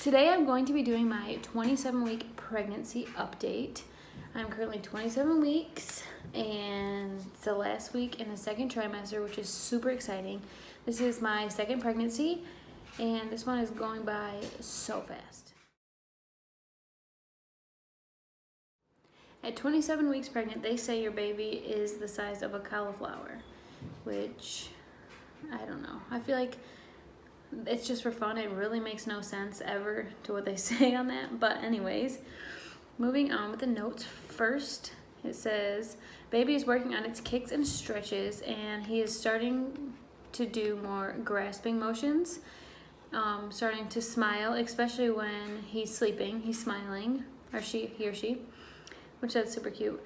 Today I'm going to be doing my 27-week pregnancy update. I'm currently 27 weeks and it's the last week in the second trimester, which is super exciting. This is my second pregnancy and this one is going by so fast. At 27 weeks pregnant, they say your baby is the size of a cauliflower, which I don't know. I feel like it's just for fun. It really makes no sense ever to what they say on that. But anyways, moving on with the notes. First, it says, baby is working on its kicks and stretches and he is starting to do more grasping motions, starting to smile, especially when he's sleeping. He's smiling, or he or she, which that's super cute.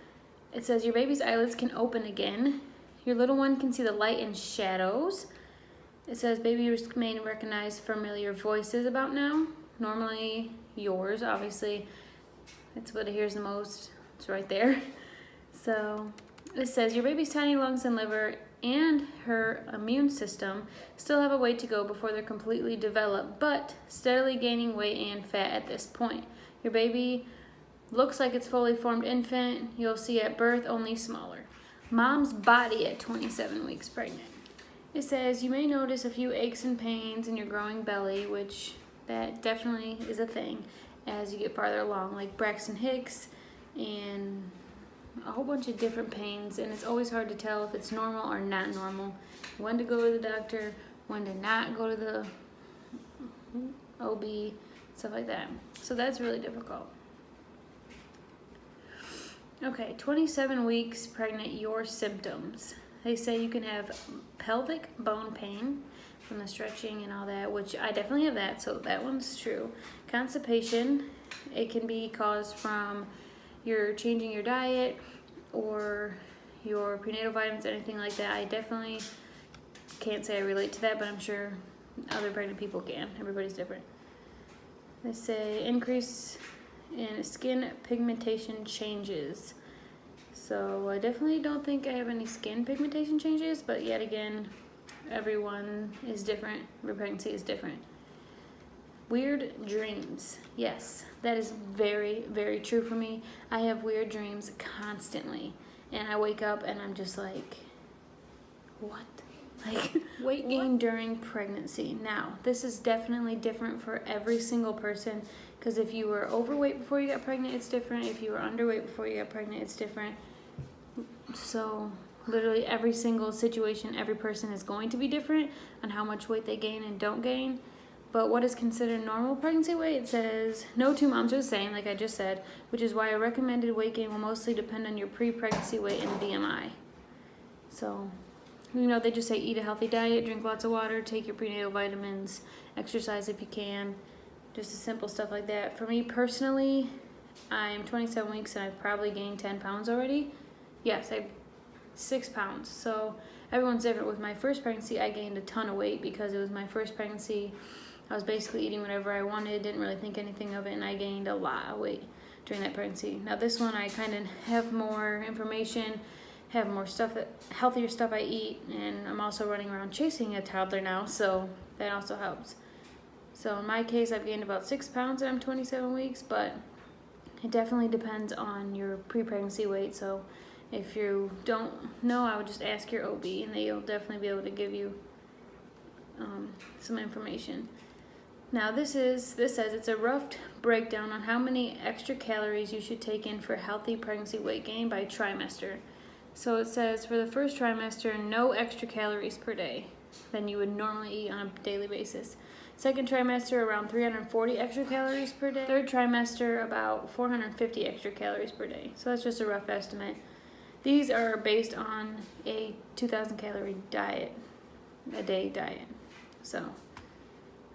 It says your baby's eyelids can open again. Your little one can see the light and shadows. It says baby may recognize familiar voices about now. Normally yours, obviously. It's what it hears the most. It's right there. So it says your baby's tiny lungs and liver and her immune system still have a way to go before they're completely developed, but steadily gaining weight and fat at this point. Your baby looks like it's fully formed infant. You'll see at birth only smaller. Mom's body at 27 weeks pregnant. It says you may notice a few aches and pains in your growing belly, which that definitely is a thing as you get farther along, like Braxton Hicks and a whole bunch of different pains, and it's always hard to tell if it's normal or not normal, when to go to the doctor, when to not go to the OB, stuff like that. So that's really difficult. Okay, 27 weeks pregnant, your symptoms. They say you can have pelvic bone pain from the stretching and all that, which I definitely have that, so that one's true. Constipation, it can be caused from your changing your diet or your prenatal vitamins, anything like that. I definitely can't say I relate to that, but I'm sure other pregnant people can. Everybody's different. They say increase in skin pigmentation changes. So I definitely don't think I have any skin pigmentation changes, but yet again, everyone is different. Every pregnancy is different. Weird dreams. Yes, that is very, very true for me. I have weird dreams constantly, and I wake up and I'm just like, what? Like, weight gain during pregnancy. Now, this is definitely different for every single person, because if you were overweight before you got pregnant, it's different. If you were underweight before you got pregnant, it's different. So literally every single situation, every person is going to be different on how much weight they gain and don't gain. But what is considered normal pregnancy weight? It says no two moms are the same, like I just said, which is why a recommended weight gain will mostly depend on your pre-pregnancy weight and BMI. So, you know, they just say eat a healthy diet, drink lots of water, take your prenatal vitamins, exercise if you can, just the simple stuff like that. For me personally, I'm 27 weeks and I've probably gained 10 pounds already. Yes, I've 6 pounds. So everyone's different. With my first pregnancy, I gained a ton of weight because it was my first pregnancy. I was basically eating whatever I wanted, didn't really think anything of it, and I gained a lot of weight during that pregnancy. Now this one, I kind of have more information, have more stuff, healthier stuff I eat, and I'm also running around chasing a toddler now, so that also helps. So in my case, I've gained about 6 pounds and I'm 27 weeks, but it definitely depends on your pre-pregnancy weight. So if you don't know, I would just ask your OB and they'll definitely be able to give you some information. Now this says it's a rough breakdown on how many extra calories you should take in for healthy pregnancy weight gain by trimester. So it says for the first trimester, no extra calories per day than you would normally eat on a daily basis. Second trimester, around 340 extra calories per day. Third trimester, about 450 extra calories per day. So that's just a rough estimate. These are based on a 2,000 calorie diet, a day diet. So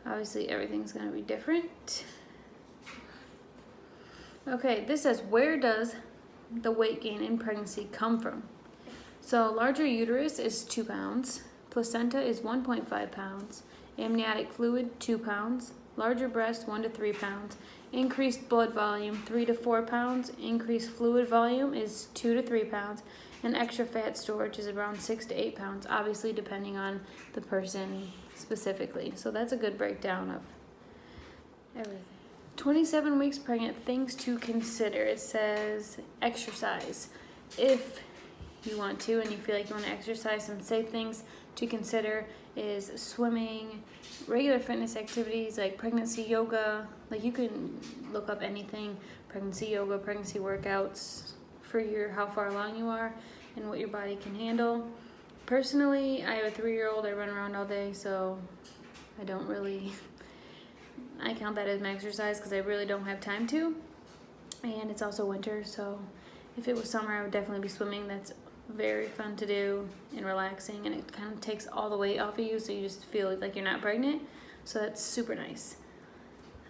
obviously everything's gonna be different. Okay, this says, where does the weight gain in pregnancy come from? So larger uterus is 2 pounds, placenta is 1.5 pounds, amniotic fluid 2 pounds, larger breast 1 to 3 pounds, increased blood volume 3 to 4 pounds, increased fluid volume is 2 to 3 pounds, and extra fat storage is around 6 to 8 pounds, obviously depending on the person specifically. So that's a good breakdown of everything. 27 weeks pregnant, things to consider. It says exercise. If you want to and you feel like you want to exercise, some safe things to consider is swimming, regular fitness activities like pregnancy yoga. Like you can look up anything, pregnancy yoga, pregnancy workouts for how far along you are and what your body can handle. Personally, I have a 3-year-old. I run around all day, so I count that as my exercise because I really don't have time to. And it's also winter, so if it was summer, I would definitely be swimming. That's very fun to do and relaxing, and it kind of takes all the weight off of you, so you just feel like you're not pregnant. So that's super nice.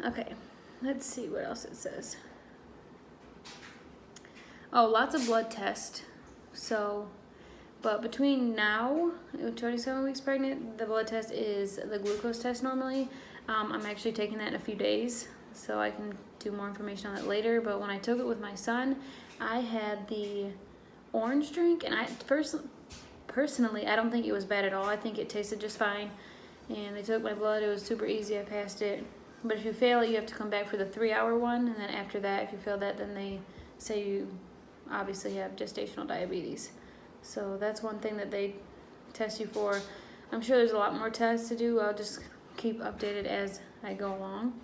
Okay, let's see what else it says. Oh, lots of blood tests. So, but between now, 27 weeks pregnant, the blood test is the glucose test normally. I'm actually taking that in a few days, so I can do more information on that later. But when I took it with my son, I had the orange drink, and personally, I don't think it was bad at all. I think it tasted just fine, and they took my blood. It was super easy. I passed it. But if you fail it, you have to come back for the 3-hour one, and then after that, if you fail that, then they say you obviously have gestational diabetes. So that's one thing that they test you for. I'm sure there's a lot more tests to do. I'll just keep updated as I go along.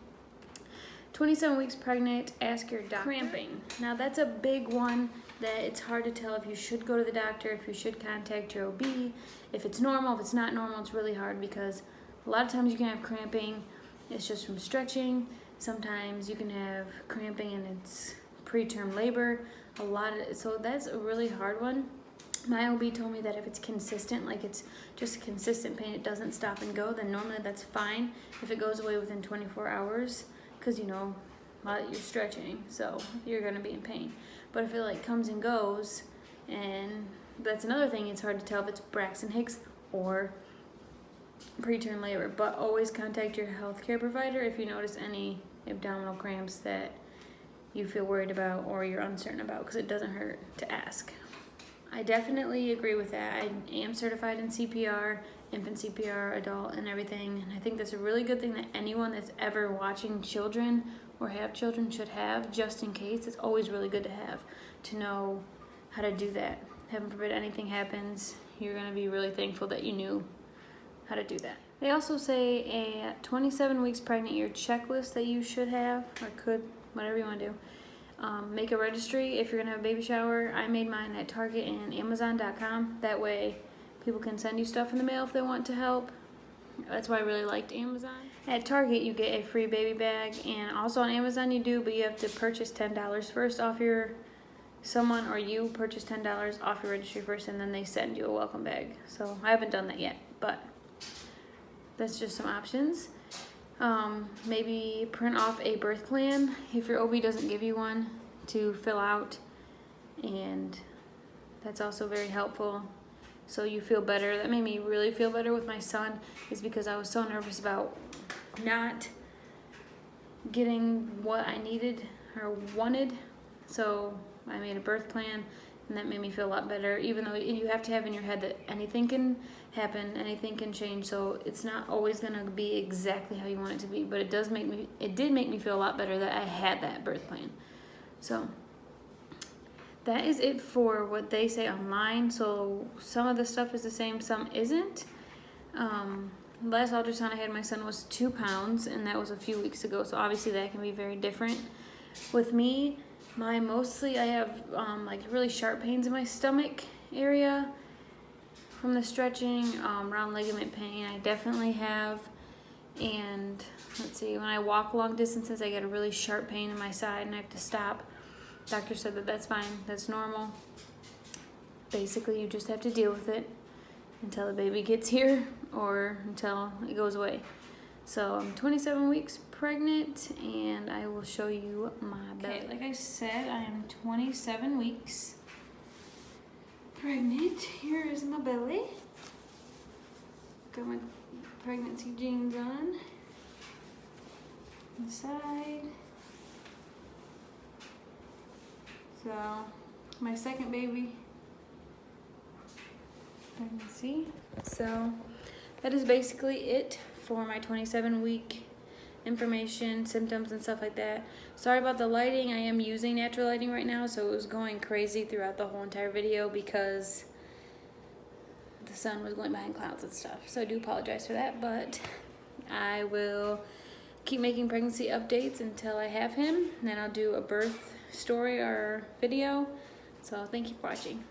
27 weeks pregnant, ask your doctor. Cramping. Now that's a big one that it's hard to tell if you should go to the doctor, if you should contact your OB, if it's normal, if it's not normal. It's really hard because a lot of times you can have cramping, it's just from stretching. Sometimes you can have cramping and it's preterm labor. So that's a really hard one. My OB told me that if it's consistent, like it's just a consistent pain, it doesn't stop and go, then normally that's fine if it goes away within 24 hours, because you're stretching, so you're gonna be in pain. But if it like comes and goes, and that's another thing, it's hard to tell if it's Braxton Hicks or preterm labor. But always contact your healthcare provider if you notice any abdominal cramps that you feel worried about or you're uncertain about, because it doesn't hurt to ask. I definitely agree with that. I am certified in CPR, infant CPR, adult, and everything. And I think that's a really good thing that anyone that's ever watching children or have children should have, just in case. It's always really good to have, to know how to do that. Heaven forbid anything happens, you're gonna be really thankful that you knew how to do that. They also say at 27 weeks pregnant, your checklist that you should have, or could, whatever you wanna do. Make a registry if you're gonna have a baby shower. I made mine at Target and Amazon.com. That way people can send you stuff in the mail if they want to help. That's why I really liked Amazon. At Target you get a free baby bag, and also on Amazon you do, but you have to purchase $10 first off you purchase $10 off your registry first, and then they send you a welcome bag. So I haven't done that yet, but that's just some options. Maybe print off a birth plan if your OB doesn't give you one to fill out, and that's also very helpful, so you feel better. That made me really feel better with my son, is because I was so nervous about not getting what I needed or wanted. So I made a birth plan, and that made me feel a lot better, even though you have to have in your head that anything can happen, anything can change, so it's not always going to be exactly how you want it to be. But it did make me feel a lot better that I had that birth plan. So that is it for what they say online. So some of the stuff is the same, some isn't. Last ultrasound I had my son was 2 pounds, and that was a few weeks ago, so obviously that can be very different. With me, I have like really sharp pains in my stomach area from the stretching, round ligament pain I definitely have. And let's see, when I walk long distances I get a really sharp pain in my side and I have to stop. Doctor said that that's fine, that's normal. Basically you just have to deal with it until the baby gets here or until it goes away. So I'm 27 weeks pregnant, and I will show you my belly. Okay, like I said, I am 27 weeks pregnant. Here is my belly. Got my pregnancy jeans on. The side. So, my second baby pregnancy. So, that is basically it for my 27 week information, symptoms, and stuff like that. Sorry about the lighting. I am using natural lighting right now, so it was going crazy throughout the whole entire video because the sun was going behind clouds and stuff. So I do apologize for that, but I will keep making pregnancy updates until I have him. Then I'll do a birth story or video. So thank you for watching.